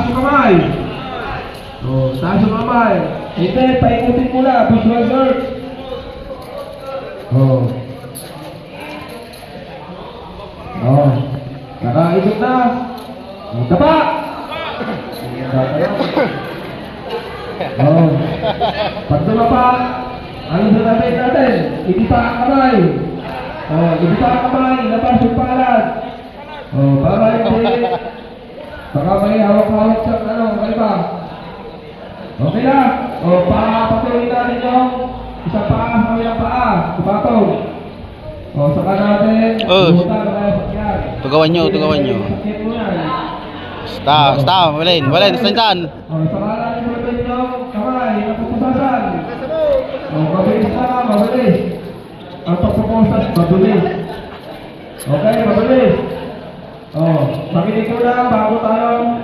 taas yung kamay. Taas yung kamay. Hindi, paikutin mo na. Visual search. Nakaikot na. Tapa! Pag tumapa, ano sasabihin natin? Hindi pa ang kamay. Hindi pa ang kamay. Labas yung palad. Para hindi. Baka may hawak-hawak sa ano ba? Okay na. Patuloy natin yung isang paa, kabilang paa. Kupatong. Saka natin. Tugawan nyo. Basta, walin, stand dyan. Saka natin ulit yung kamay, napupusasan. Mabilis. Ang pagpupusas, mabilis. Okay, mabilis. Makinig ko lang bago tayo.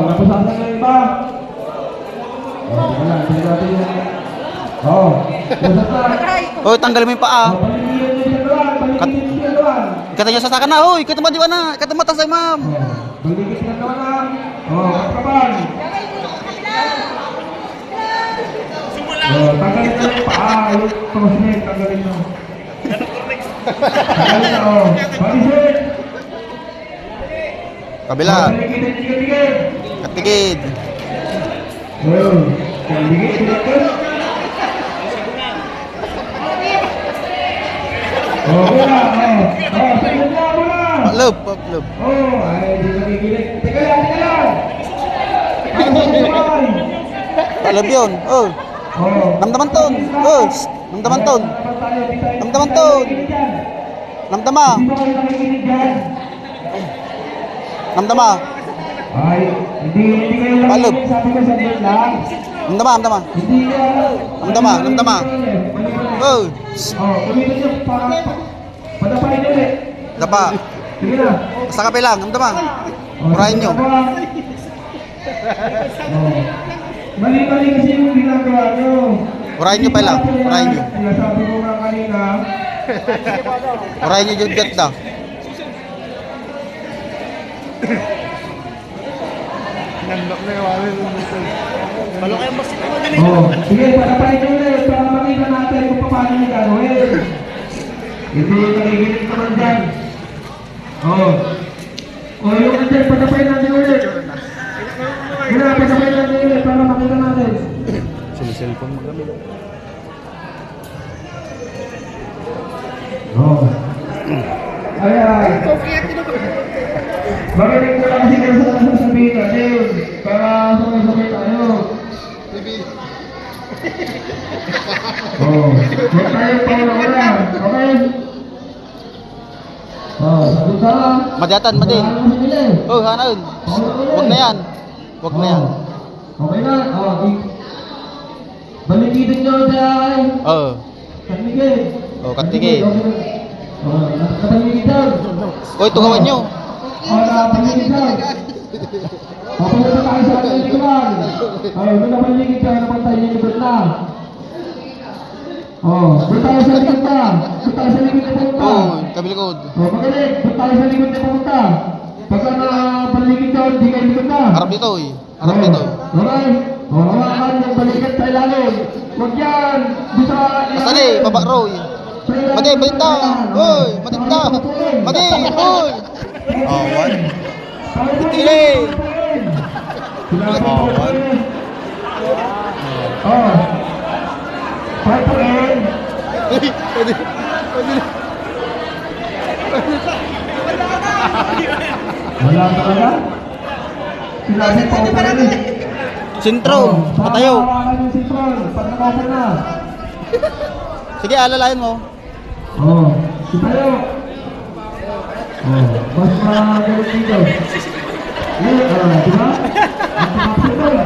Napusasan na yung iba. Wala, hindi natin yung... pusas na. Tanggalin mo yung paa. Paligid siya doon. Kata nyo sasakan na, kata mo diwan na, kata mata say ma'am. Paligid siya doon na. Kapal. Tanggalin na yung paa. Yung crosshead, tanggalin na. Tanggalin na, Paligid. Kabila. Tigid. Katigid. Tigid. Sagot na muna. Paklub. Ay, di nakikinig. Teka lang. Paklub yun. Namdaman ton. Namdaman ton. Namdama. Namdama. Ay, hindi kayo lang. Paklub. Sabi ko sa gate lang. Namdama. Hindi ka. Namdama. Ulitin nyo. Padapain nyo ulit. Dapa. Sige na. Basta kape lang. Namdama. Murahin nyo. Mali-mali kasi yung ginagawa nyo. Murahin nyo pa lang. Murahin nyo. Sabi ko nga kanina. Murahin nyo yung gat na. Nandok na yung wala. Malo kayo mas ito magaling. Sige, padapain nyo ulit para makita natin kung paano nyo gagawin. Hindi nakikinig naman dyan. Yung andyan, padapain natin ulit. Padapain natin ulit para makita natin. Cellphone mo gamit. Ayan. Magaling ko lang kasi kayo sa sasabihin natin. Para sabay-sabay tayo. Huwag tayo paula-ula. Okay? Sabi ka. Madyatan, madi. Hanaun. Huwag na yan. Okay na. Balikidin nyo dyan. Katigid. Katigid. Nakapaligid dyan. Tugawan nyo. Nakapaligid dyan. Papunta tayo sa ating likuran. Doon nakapaligid dyan. Napantay niyo libot na. Doon tayo sa likod na. Doon tayo sa likod na pumunta. Kabilikod. Magaling. Doon tayo sa likod na pumunta. Pagka nakapaligid dyan, di kayo likod na. Harap dito. Harap dito. Okay. Hawakan yung balikat sa ilalim. Huwag yan. Doon sa ilalim. Asali, baba roy. Madi, balita. Madita. Madi, hoy. Awan. Tili. Awan. Patuloy. Wala talaga? Sinabi pa ako rin. Sintro, patayo. Hawakan yung sintron. Pag nakaupo na. Sige, alalayan mo. Sitayo. Mas magaling dito. Di ba? Ang tumaksip doon.